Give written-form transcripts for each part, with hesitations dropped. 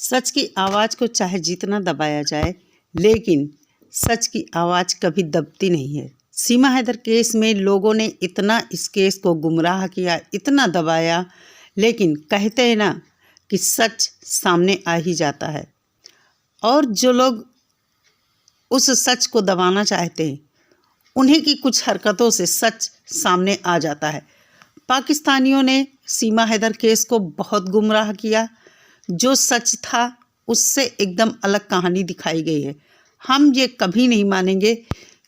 सच की आवाज़ को चाहे जितना दबाया जाए, लेकिन सच की आवाज़ कभी दबती नहीं है। सीमा हैदर केस में लोगों ने इतना इस केस को गुमराह किया, इतना दबाया, लेकिन कहते हैं ना कि सच सामने आ ही जाता है। और जो लोग उस सच को दबाना चाहते हैं, उन्हीं की कुछ हरकतों से सच सामने आ जाता है। पाकिस्तानियों ने सीमा हैदर केस को बहुत गुमराह किया। जो सच था उससे एकदम अलग कहानी दिखाई गई है। हम ये कभी नहीं मानेंगे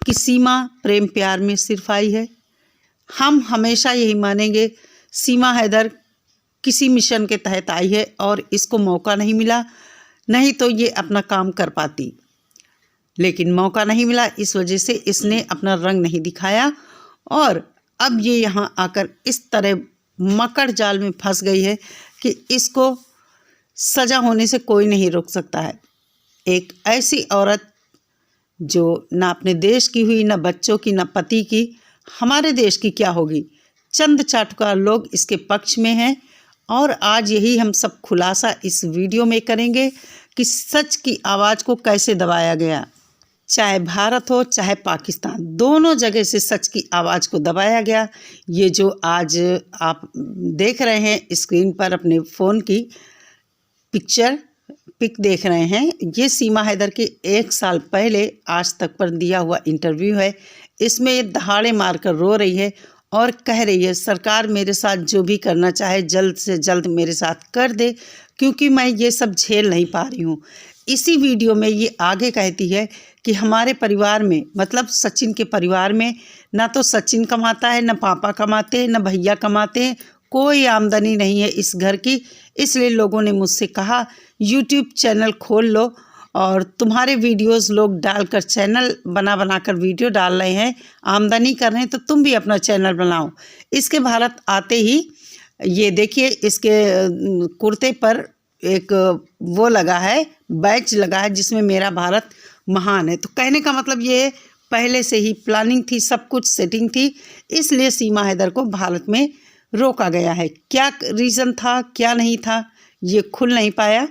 कि सीमा प्रेम प्यार में सिर्फ आई है। हम हमेशा यही मानेंगे सीमा हैदर किसी मिशन के तहत आई है और इसको मौका नहीं मिला, नहीं तो ये अपना काम कर पाती, लेकिन मौका नहीं मिला। इस वजह से इसने अपना रंग नहीं दिखाया और अब ये यहाँ आकर इस तरह मकड़ जाल में फंस गई है कि इसको सज़ा होने से कोई नहीं रोक सकता है। एक ऐसी औरत जो ना अपने देश की हुई, ना बच्चों की, ना पति की, हमारे देश की क्या होगी। चंद चाटुकार लोग इसके पक्ष में हैं और आज यही हम सब खुलासा इस वीडियो में करेंगे कि सच की आवाज़ को कैसे दबाया गया। चाहे भारत हो चाहे पाकिस्तान, दोनों जगह से सच की आवाज़ को दबाया गया। ये जो आज आप देख रहे हैं स्क्रीन पर अपने फ़ोन की पिक देख रहे हैं, ये सीमा हैदर के 1 साल पहले आज तक पर दिया हुआ इंटरव्यू है। इसमें ये दहाड़े मारकर रो रही है और कह रही है सरकार मेरे साथ जो भी करना चाहे जल्द से जल्द मेरे साथ कर दे, क्योंकि मैं ये सब झेल नहीं पा रही हूँ। इसी वीडियो में ये आगे कहती है कि हमारे परिवार में, मतलब सचिन के परिवार में, ना तो सचिन कमाता है, ना पापा कमाते हैं, ना भैया कमाते हैं, कोई आमदनी नहीं है इस घर की। इसलिए लोगों ने मुझसे कहा यूट्यूब चैनल खोल लो और तुम्हारे वीडियोस लोग डालकर चैनल बना कर वीडियो डाल रहे हैं, आमदनी कर रहे हैं, तो तुम भी अपना चैनल बनाओ। इसके भारत आते ही ये देखिए इसके कुर्ते पर एक वो लगा है, बैच लगा है जिसमें मेरा भारत महान है। तो कहने का मतलब ये पहले से ही प्लानिंग थी, सब कुछ सेटिंग थी, इसलिए सीमा हैदर को भारत में रोका गया है। क्या रीज़न था क्या नहीं था ये खुल नहीं पाया।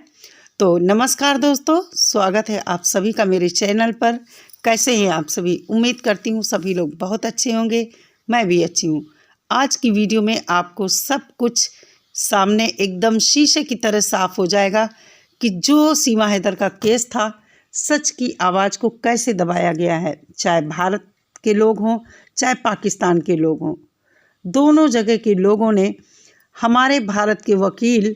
तो नमस्कार दोस्तों, स्वागत है आप सभी का मेरे चैनल पर। कैसे हैं आप सभी? उम्मीद करती हूँ सभी लोग बहुत अच्छे होंगे, मैं भी अच्छी हूँ। आज की वीडियो में आपको सब कुछ सामने एकदम शीशे की तरह साफ हो जाएगा कि जो सीमा हैदर का केस था, सच की आवाज़ को कैसे दबाया गया है। चाहे भारत के लोग हों चाहे पाकिस्तान के लोग हों, दोनों जगह के लोगों ने हमारे भारत के वकील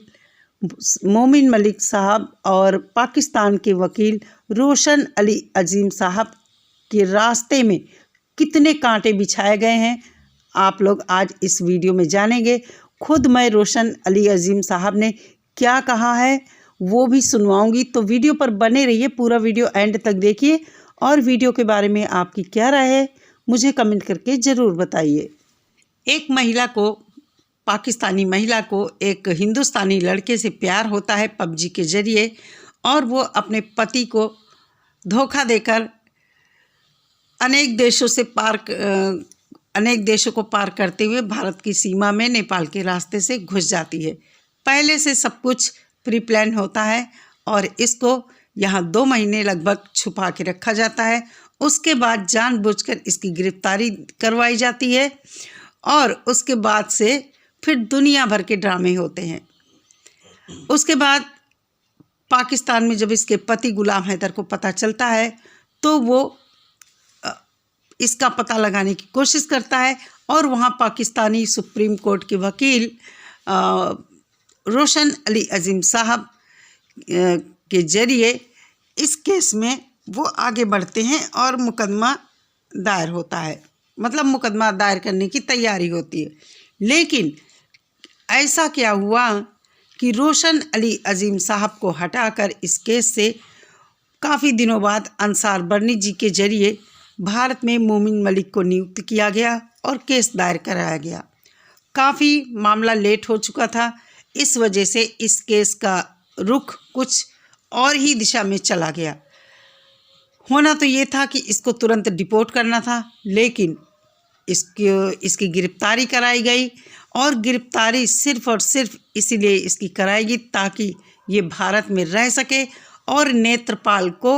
मोमिन मलिक साहब और पाकिस्तान के वकील रोशन अली अजीम साहब के रास्ते में कितने कांटे बिछाए गए हैं, आप लोग आज इस वीडियो में जानेंगे। खुद मैं रोशन अली अजीम साहब ने क्या कहा है वो भी सुनवाऊंगी, तो वीडियो पर बने रहिए, पूरा वीडियो एंड तक देखिए और वीडियो के बारे में आपकी क्या राय है मुझे कमेंट करके ज़रूर बताइए। एक महिला को, पाकिस्तानी महिला को एक हिंदुस्तानी लड़के से प्यार होता है पबजी के ज़रिए, और वो अपने पति को धोखा देकर अनेक देशों को पार करते हुए भारत की सीमा में नेपाल के रास्ते से घुस जाती है। पहले से सब कुछ प्री प्लान होता है और इसको यहाँ 2 महीने लगभग छुपा के रखा जाता है। उसके बाद जानबूझकर इसकी गिरफ्तारी करवाई जाती है और उसके बाद से फिर दुनिया भर के ड्रामे होते हैं। उसके बाद पाकिस्तान में जब इसके पति गुलाम हैदर को पता चलता है तो वो इसका पता लगाने की कोशिश करता है और वहाँ पाकिस्तानी सुप्रीम कोर्ट के वकील रोशन अली अजीम साहब के ज़रिए इस केस में वो आगे बढ़ते हैं और मुकदमा दायर होता है, मतलब मुकदमा दायर करने की तैयारी होती है। लेकिन ऐसा क्या हुआ कि रोशन अली अजीम साहब को हटाकर इस केस से काफ़ी दिनों बाद अंसार बर्नी जी के ज़रिए भारत में मोमिन मलिक को नियुक्त किया गया और केस दायर कराया गया। काफ़ी मामला लेट हो चुका था, इस वजह से इस केस का रुख कुछ और ही दिशा में चला गया। होना तो ये था कि इसको तुरंत डिपोर्ट करना था, लेकिन इसकी गिरफ्तारी कराई गई और गिरफ्तारी सिर्फ़ और सिर्फ इसीलिए इसकी कराई गई ताकि ये भारत में रह सके और नेत्रपाल को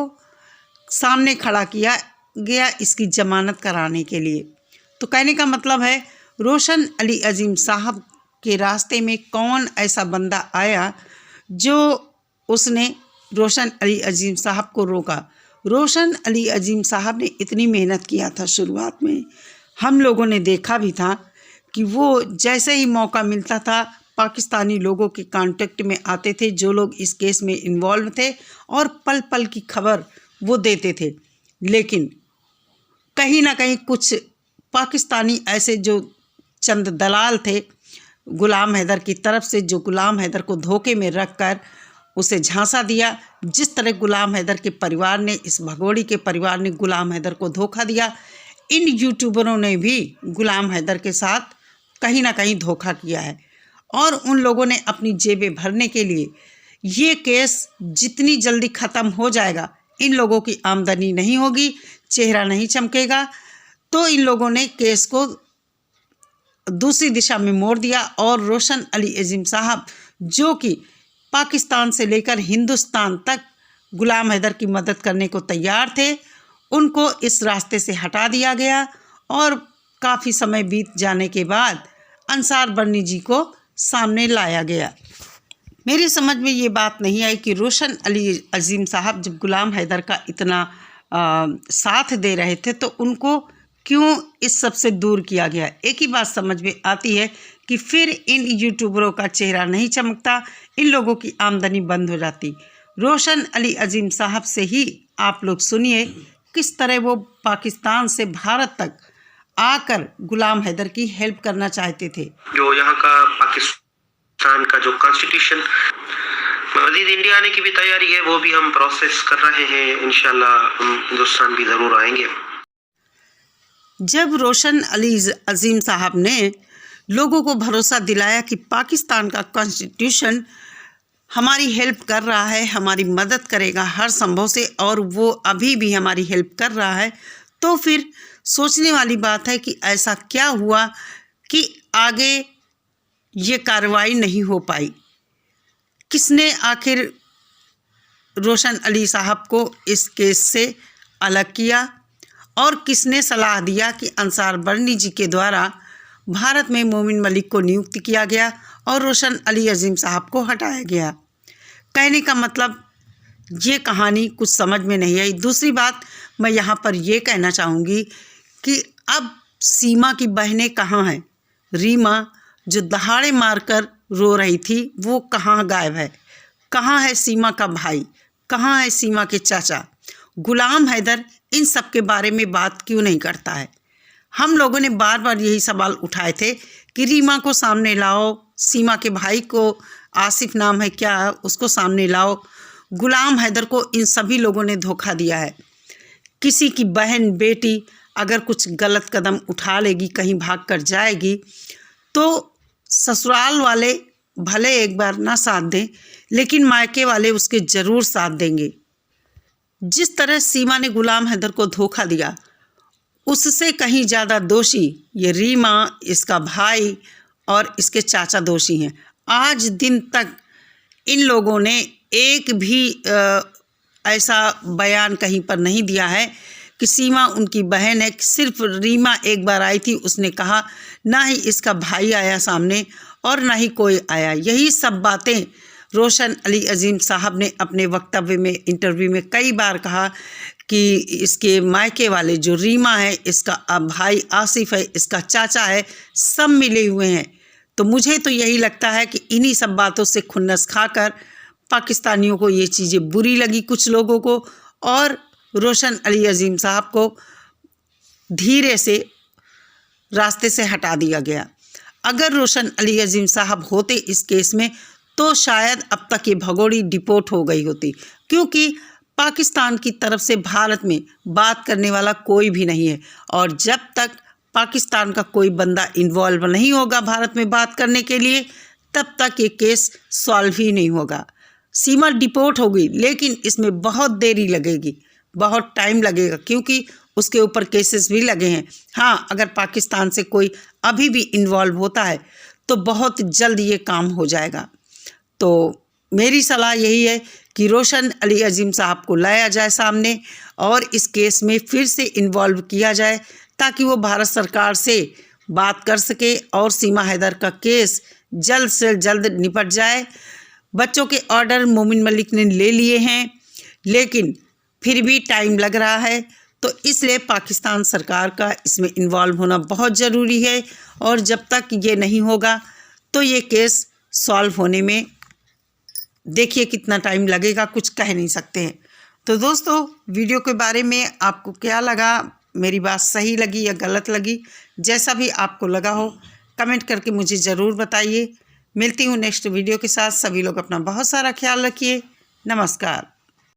सामने खड़ा किया गया इसकी जमानत कराने के लिए। तो कहने का मतलब है रोशन अली अजीम साहब के रास्ते में कौन ऐसा बंदा आया जो उसने रोशन अली अजीम साहब को रोका। रोशन अली अजीम साहब ने इतनी मेहनत किया था, शुरुआत में हम लोगों ने देखा भी था कि वो जैसे ही मौका मिलता था पाकिस्तानी लोगों के कांटेक्ट में आते थे जो लोग इस केस में इन्वॉल्व थे और पल पल की खबर वो देते थे। लेकिन कहीं ना कहीं कुछ पाकिस्तानी ऐसे जो चंद दलाल थे गुलाम हैदर की तरफ से, जो गुलाम हैदर को धोखे में रखकर उसे झांसा दिया। जिस तरह गुलाम हैदर के परिवार ने, इस भगोड़ी के परिवार ने गुलाम हैदर को धोखा दिया, इन यूट्यूबरों ने भी गुलाम हैदर के साथ कहीं ना कहीं धोखा किया है। और उन लोगों ने अपनी जेबें भरने के लिए ये केस जितनी जल्दी ख़त्म हो जाएगा, इन लोगों की आमदनी नहीं होगी, चेहरा नहीं चमकेगा, तो इन लोगों ने केस को दूसरी दिशा में मोड़ दिया। और रोशन अली अजीम साहब जो कि पाकिस्तान से लेकर हिंदुस्तान तक गुलाम हैदर की मदद करने को तैयार थे, उनको इस रास्ते से हटा दिया गया। और काफ़ी समय बीत जाने के बाद अंसार बर्नी जी को सामने लाया गया। मेरी समझ में ये बात नहीं आई कि रोशन अली अजीम साहब जब गुलाम हैदर का इतना साथ दे रहे थे तो उनको क्यों इस सब से दूर किया गया। एक ही बात समझ में आती है कि फिर इन यूट्यूबरों का चेहरा नहीं चमकता, इन लोगों की आमदनी बंद हो जाती। रोशन अली अजीम साहब से ही आप लोग सुनिए किस तरह वो पाकिस्तान से भारत तक आकर गुलाम हैदर की हेल्प करना चाहते थे। जो यहाँ का पाकिस्तान का जो कॉन्स्टिट्यूशन मजीद इंडिया आने की भी तैयारी है, वो भी हम प्रोसेस कर रहे हैं। इंशाल्लाह हम हिंदुस्तान भी ज़रूर आएंगे। जब रोशन अली अजीम साहब ने लोगों को भरोसा दिलाया कि पाकिस्तान का कॉन्स्टिट्यूशन हमारी हेल्प कर रहा है, हमारी मदद करेगा हर संभव से, और वो अभी भी हमारी हेल्प कर रहा है, तो फिर सोचने वाली बात है कि ऐसा क्या हुआ कि आगे ये कार्रवाई नहीं हो पाई। किसने आखिर रोशन अली साहब को इस केस से अलग किया और किसने सलाह दिया कि अंसार बर्नी जी के द्वारा भारत में मोमिन मलिक को नियुक्त किया गया और रोशन अली अजीम साहब को हटाया गया। कहने का मतलब ये कहानी कुछ समझ में नहीं आई। दूसरी बात मैं यहाँ पर ये कहना चाहूँगी कि अब सीमा की बहनें कहाँ हैं। रीमा जो दहाड़े मारकर रो रही थी वो कहाँ गायब है। कहाँ है सीमा का भाई, कहाँ है सीमा के चाचा। गुलाम हैदर इन सब के बारे में बात क्यों नहीं करता है। हम लोगों ने बार बार यही सवाल उठाए थे कि रीमा को सामने लाओ, सीमा के भाई को, आसिफ नाम है क्या, उसको सामने लाओ। गुलाम हैदर को इन सभी लोगों ने धोखा दिया है। किसी की बहन बेटी अगर कुछ गलत कदम उठा लेगी, कहीं भाग कर जाएगी, तो ससुराल वाले भले एक बार ना साथ दें, लेकिन मायके वाले उसके ज़रूर साथ देंगे। जिस तरह सीमा ने गुलाम हैदर को धोखा दिया, उससे कहीं ज़्यादा दोषी ये रीमा, इसका भाई और इसके चाचा दोषी हैं। आज दिन तक इन लोगों ने एक भी ऐसा बयान कहीं पर नहीं दिया है कि सीमा उनकी बहन है। सिर्फ रीमा एक बार आई थी, उसने कहा, ना ही इसका भाई आया सामने और ना ही कोई आया। यही सब बातें रोशन अली अजीम साहब ने अपने वक्तव्य में, इंटरव्यू में कई बार कहा कि इसके मायके वाले जो रीमा है, इसका भाई आसिफ है, इसका चाचा है, सब मिले हुए हैं। तो मुझे तो यही लगता है कि इन्हीं सब बातों से खुन्नस खाकर पाकिस्तानियों को ये चीज़ें बुरी लगी, कुछ लोगों को, और रोशन अली अजीम साहब को धीरे से रास्ते से हटा दिया गया। अगर रोशन अली अजीम साहब होते इस केस में तो शायद अब तक ये भगोड़ी डिपोर्ट हो गई होती, क्योंकि पाकिस्तान की तरफ से भारत में बात करने वाला कोई भी नहीं है। और जब तक पाकिस्तान का कोई बंदा इन्वॉल्व नहीं होगा भारत में बात करने के लिए, तब तक ये केस सॉल्व ही नहीं होगा। सीमा डिपोर्ट होगी, लेकिन इसमें बहुत देरी लगेगी, बहुत टाइम लगेगा, क्योंकि उसके ऊपर केसेस भी लगे हैं। हाँ, अगर पाकिस्तान से कोई अभी भी इन्वॉल्व होता है तो बहुत जल्द ये काम हो जाएगा। तो मेरी सलाह यही है कि रोशन अली अजीम साहब को लाया जाए सामने और इस केस में फिर से इन्वॉल्व किया जाए ताकि वो भारत सरकार से बात कर सके और सीमा हैदर का केस जल्द से जल्द निपट जाए। बच्चों के ऑर्डर मोमिन मलिक ने ले लिए हैं, लेकिन फिर भी टाइम लग रहा है, तो इसलिए पाकिस्तान सरकार का इसमें इन्वॉल्व होना बहुत ज़रूरी है। और जब तक ये नहीं होगा तो ये केस सॉल्व होने में देखिए कितना टाइम लगेगा, कुछ कह नहीं सकते हैं। तो दोस्तों, वीडियो के बारे में आपको क्या लगा, मेरी बात सही लगी या गलत लगी, जैसा भी आपको लगा हो कमेंट करके मुझे ज़रूर बताइए। मिलती हूँ नेक्स्ट वीडियो के साथ। सभी लोग अपना बहुत सारा ख्याल रखिए। नमस्कार।